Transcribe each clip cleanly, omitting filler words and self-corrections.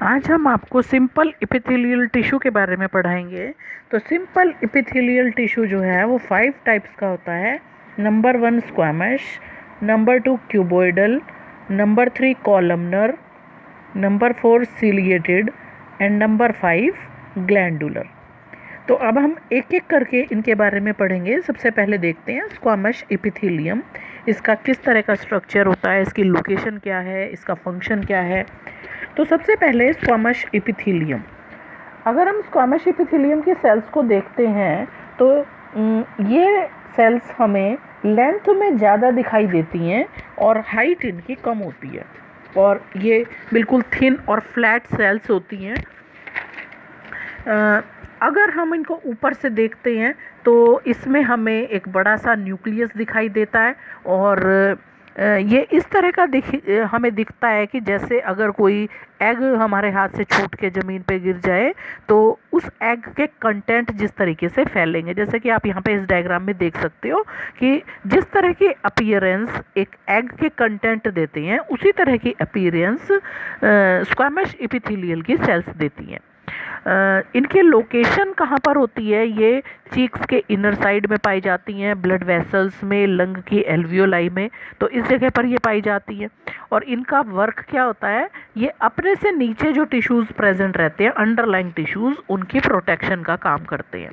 आज हम आपको सिंपल एपिथेलियल टिश्यू के बारे में पढ़ाएंगे। तो सिंपल एपिथेलियल टिश्यू जो है वो 5 टाइप्स का होता है। Number 1 squamous, number 2 cuboidal, number 3 columnar, number 4 ciliated and number 5 glandular. तो अब हम एक एक करके इनके बारे में पढ़ेंगे। सबसे पहले देखते हैं स्क्वैमस एपिथेलियम। इसका किस तरह का स्ट्रक्चर होता है, इसकी लोकेशन क्या है, इसका फंक्शन क्या है। तो सबसे पहले स्क्वैमस एपिथेलियम। अगर हम स्क्वैमस एपिथेलियम के सेल्स को देखते हैं तो ये सेल्स हमें लेंथ में ज़्यादा दिखाई देती हैं और हाइट इनकी कम होती है, और ये बिल्कुल थिन और फ्लैट सेल्स होती हैं। अगर हम इनको ऊपर से देखते हैं तो इसमें हमें एक बड़ा सा न्यूक्लियस दिखाई देता है, और ये इस तरह का हमें दिखता है कि जैसे अगर कोई एग हमारे हाथ से छूट के ज़मीन पे गिर जाए तो उस एग के कंटेंट जिस तरीके से फैलेंगे, जैसे कि आप यहाँ पे इस डायग्राम में देख सकते हो कि जिस तरह की अपीयरेंस एक एग के कंटेंट देते हैं उसी तरह की अपीयरेंस स्क्वैमस एपिथेलियल की सेल्स देती हैं। इनकी लोकेशन कहाँ पर होती है? ये चीक्स के इनर साइड में पाई जाती हैं, ब्लड वेसल्स में, लंग की एल्वियोलाई में, तो इस जगह पर ये पाई जाती है। और इनका वर्क क्या होता है? ये अपने से नीचे जो टिश्यूज़ प्रेजेंट रहते हैं, अंडरलाइंग टिश्यूज़, उनकी प्रोटेक्शन का काम करते हैं।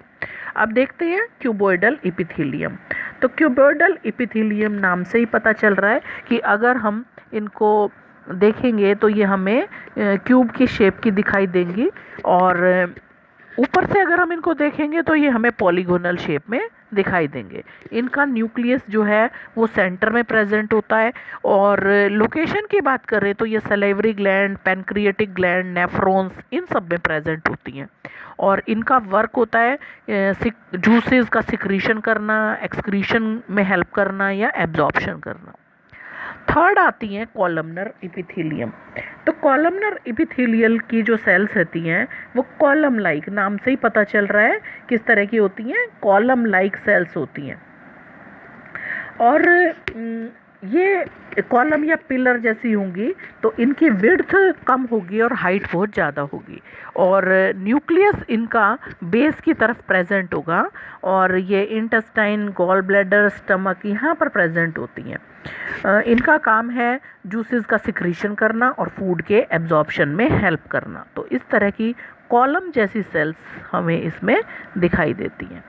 अब देखते हैं क्यूबॉइडल एपिथेलियम। तो क्यूबॉइडल एपिथेलियम नाम से ही पता चल रहा है कि अगर हम इनको देखेंगे तो ये हमें क्यूब की शेप की दिखाई देंगी, और ऊपर से अगर हम इनको देखेंगे तो ये हमें पॉलीगोनल शेप में दिखाई देंगे। इनका न्यूक्लियस जो है वो सेंटर में प्रेजेंट होता है, और लोकेशन की बात करें तो ये salivary gland, pancreatic gland, nephrons, इन सब में प्रेजेंट होती हैं। और इनका वर्क होता है जूसेस का सिक्रीशन करना, एक्सक्रीशन में हेल्प करना या एब्जॉर्प्शन करना। थर्ड आती हैं कॉलमनर एपिथेलियम। तो कॉलमनर एपिथेलियल की जो सेल्स होती हैं वो कॉलम लाइक, नाम से ही पता चल रहा है किस तरह की होती हैं, कॉलम लाइक सेल्स होती हैं। और ये कॉलम या पिलर जैसी होंगी, तो इनकी विड्थ कम होगी और हाइट बहुत ज़्यादा होगी, और न्यूक्लियस इनका बेस की तरफ प्रेजेंट होगा, और ये इंटेस्टाइन, गॉल ब्लैडर, स्टमक यहाँ पर प्रेजेंट होती हैं। इनका काम है जूसेस का सिक्रीशन करना और फूड के एब्जॉर्प्शन में हेल्प करना। तो इस तरह की कॉलम जैसी सेल्स हमें इसमें दिखाई देती हैं,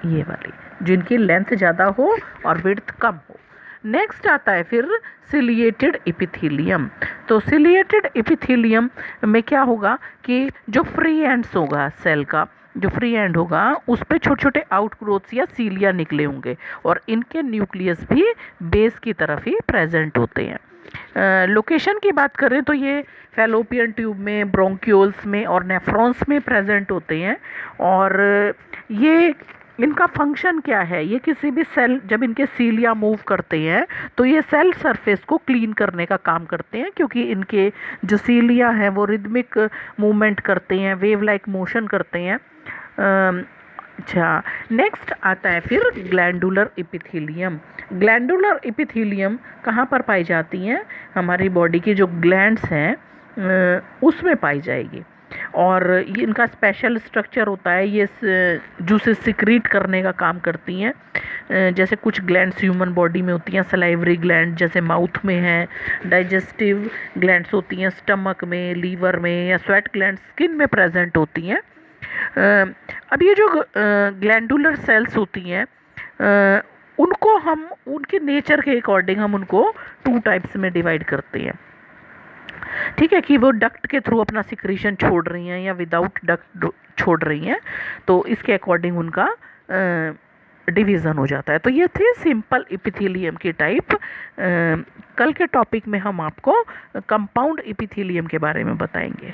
ये वाली, जिनकी लेंथ ज़्यादा हो और विड्थ कम हो। नेक्स्ट आता है फिर सिलिएटेड एपिथेलियम। तो सिलिएटेड एपिथेलियम में क्या होगा कि जो फ्री एंड्स होगा, सेल का जो फ्री एंड होगा उस पे छोटे छोटे आउटग्रोथ्स या सीलिया निकले होंगे, और इनके न्यूक्लियस भी बेस की तरफ ही प्रेजेंट होते हैं। लोकेशन की बात करें तो ये फैलोपियन ट्यूब में, ब्रोंक्यूल्स में और नेफ्रॉन्स में प्रेजेंट होते हैं। और ये इनका फंक्शन क्या है? ये किसी भी सेल, जब इनके सीलिया मूव करते हैं तो ये सेल सरफेस को क्लीन करने का काम करते हैं, क्योंकि इनके जो सीलिया हैं वो रिदमिक मूवमेंट करते हैं, वेव लाइक मोशन करते हैं। अच्छा, नेक्स्ट आता है फिर ग्लैंडुलर एपिथेलियम। ग्लैंडुलर एपिथेलियम कहाँ पर पाई जाती हैं? हमारी बॉडी की जो ग्लैंड्स हैं उसमें पाई जाएगी, और ये इनका स्पेशल स्ट्रक्चर होता है। ये जूसेस सिक्रीट करने का काम करती हैं। जैसे कुछ ग्लैंड्स ह्यूमन बॉडी में होती हैं, सलाइवरी ग्लैंड जैसे माउथ में है, डाइजेस्टिव ग्लैंड्स होती हैं स्टमक में, लीवर में, या स्वेट ग्लैंड स्किन में प्रेजेंट होती हैं। अब ये जो ग्लैंडुलर सेल्स होती हैं उनको हम उनके नेचर के अकॉर्डिंग हम उनको 2 टाइप्स में डिवाइड करते हैं। ठीक है, कि वो डक्ट के थ्रू अपना सिक्रीशन छोड़ रही हैं या विदाउट डक्ट छोड़ रही हैं, तो इसके अकॉर्डिंग उनका डिवीज़न हो जाता है। तो ये थे सिंपल एपिथेलियम की टाइप। कल के टॉपिक में हम आपको कंपाउंड एपिथेलियम के बारे में बताएंगे।